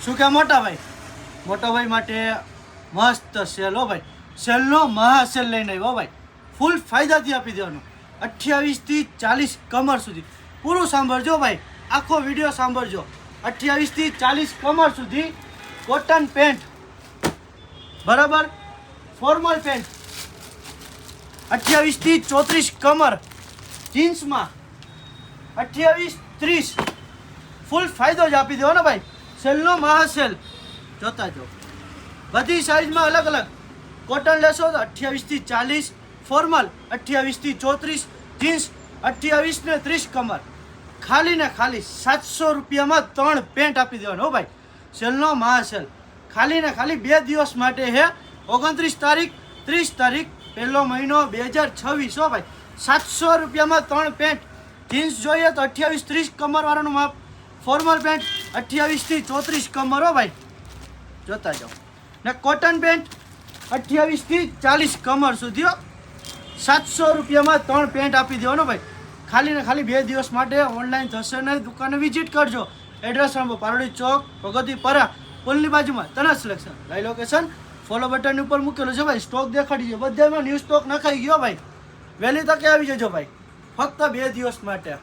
શું કે મોટા ભાઈ માટે મસ્ત સેલ હો ભાઈ, સેલનો મહાસેલ લઈને આવ્યો ભાઈ, ફૂલ ફાયદાથી આપી દેવાનો 28 થી 40 કમર સુધી. પૂરું સાંભળજો ભાઈ, આખો વિડીયો સાંભળજો. 28 થી 40 કમર સુધી કોટન પેન્ટ, બરાબર, ફોર્મલ પેન્ટ 28 થી 34 કમર જીન્સમાં 28-30 ફૂલ ફાયદો જ આપી દેવાનો ભાઈ, સેલનો મહાસેલ. જોતા જો બધી સાઈઝમાં અલગ અલગ કોટન લેશો તો 28 થી 40, ફોર્મલ 28 થી 34, જીન્સ 28 ને 30 કમર. ખાલી ને ખાલી 700 રૂપિયામાં 3 પેન્ટ આપી દેવાનો હો ભાઈ, સેલનો મહાસેલ. ખાલી ને ખાલી 2 દિવસ માટે હે, 29 તારીખ 30 તારીખ 1લો મહિનો 2026 હો ભાઈ. 700 રૂપિયામાં 3 પેન્ટ. જીન્સ જોઈએ તો 28-30 કમર વાળાનું માપ, ફોર્મલ પેન્ટ 28 થી 34 કમર હો ભાઈ, જોતા જાઓ. ને કોટન પેન્ટ 28 થી 40 કમર સુધી 700 રૂપિયામાં 3 પેન્ટ આપી દેવાનો ભાઈ. ખાલી ને ખાલી 2 દિવસ માટે. ઓનલાઈન થશે ને દુકાને વિઝિટ કરજો. એડ્રેસ નંબર પારોડી ચોક, ભગવતીપરા પુલની બાજુમાં તનસ selection. Live location follow button ઉપર મૂકેલું છે ભાઈ. સ્ટોક દેખાડી છે બધામાં, ન્યૂ સ્ટોક નખાઈ ગયો ભાઈ. વહેલી તકે આવી જજો ભાઈ, ફક્ત 2 દિવસ માટે.